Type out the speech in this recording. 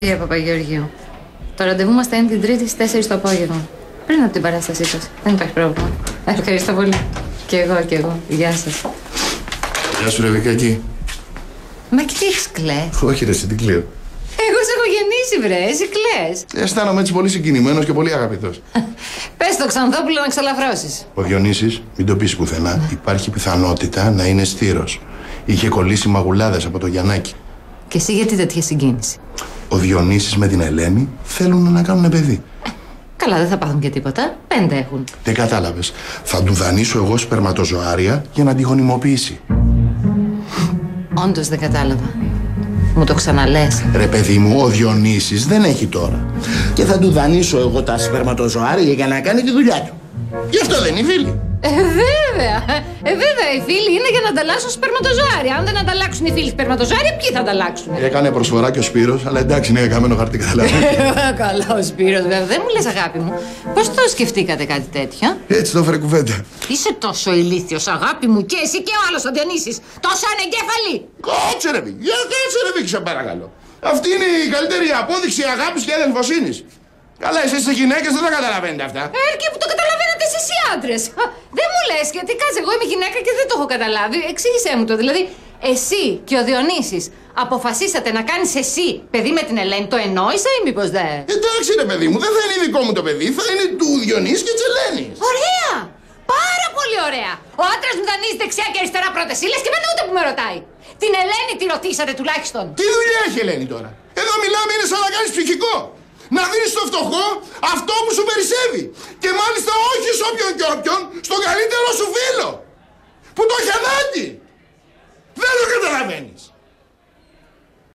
Κυρία Παπαγεωργίου, το ραντεβού μας θα είναι την Τρίτη στις 4 το απόγευμα. Πριν από την παράστασή σας. Δεν υπάρχει πρόβλημα. Ευχαριστώ πολύ. Και εγώ. Γεια σας. Γεια σου, Ρεβικάκη. Μα και τι έχεις κλαις? Όχι, ρε, εσύ τι κλαίω. Εγώ σε έχω γεννήσει, βρε. Εσύ κλαις. Αισθάνομαι έτσι πολύ συγκινημένος και πολύ αγαπητός. Πες το Ξανθόπουλο να ξαλαφρώσεις. Ο Διονύσης, μην το πεις πουθενά, υπάρχει πιθανότητα να είναι στήρος. Είχε κολλήσει μαγουλάδες από το Γιαννάκι. Και εσύ γιατί τέτοια συγκίνηση? Ο Διονύσης με την Ελένη θέλουν να κάνουν παιδί. Καλά, δεν θα πάθουν και τίποτα. 5 έχουν. Δεν κατάλαβες. Θα του δανείσω εγώ σπερματοζωάρια για να τη γονιμοποιήσει. Όντως δεν κατάλαβα. Μου το ξαναλες? Ρε παιδί μου, ο Διονύσης δεν έχει τώρα. Και θα του δανείσω εγώ τα σπερματοζωάρια για να κάνει τη δουλειά του. Γι' αυτό δεν είναι φίλοι. Βέβαια, οι φίλοι είναι για να ανταλλάσσουν σπερματοζωάρια. Αν δεν ανταλλάξουν οι φίλοι σπερματοζωάρια, ποιοι θα ανταλλάξουν? Έκανε προσφορά και ο Σπύρος, αλλά εντάξει, είναι καμένο χαρτί, καταλαβαίνεις. Καλά, ο Σπύρος, βέβαια. Δεν μου λες, αγάπη μου, πώς το σκεφτήκατε κάτι τέτοιο? Έτσι το έφερε κουβέντα. Είσαι τόσο ηλίθιος, αγάπη μου, και εσύ και ο άλλος ο Διονύσης. Τόσο ανεγκέφαλοι. Κάτσε ρε Βίκη, κάτσε ρε Βίκη, σε παρακαλώ. Αυτή είναι η καλύτερη απόδειξη αγάπης και αδελφοσύνης. Καλά, εσείς οι γυναίκες δεν τα καταλαβαίνετε αυτά. Και που το καταλαβαίνετε εσείς οι άντρες. Δεν μου λες, γιατί κάτσε, εγώ είμαι γυναίκα και δεν το έχω καταλάβει. Εξήγησέ μου το. Δηλαδή, εσύ και ο Διονύσης αποφασίσατε να κάνεις εσύ παιδί με την Ελένη. Το εννόησα ή μήπως δεν? Εντάξει ρε παιδί μου, δεν θα είναι δικό μου το παιδί, θα είναι του Διονύση και της Ελένης. Ωραία! Πάρα πολύ ωραία! Ο άντρας μου δανείζει δεξιά και αριστερά πρώτες ύλες και μετά ούτε που με ρωτάει. Την Ελένη τη ρωτήσατε τουλάχιστον? Τι δουλειά έχει η Ελένη τώρα? Εδώ μιλάμε, είναι σαν να κάνεις ψυχικό. Να δίνεις στο φτωχό αυτό που σου περισσεύει. Και μάλιστα όχι σε όποιον και όποιον, στον καλύτερο σου φίλο. Που το έχει ανάγκη. Δεν το καταλαβαίνεις.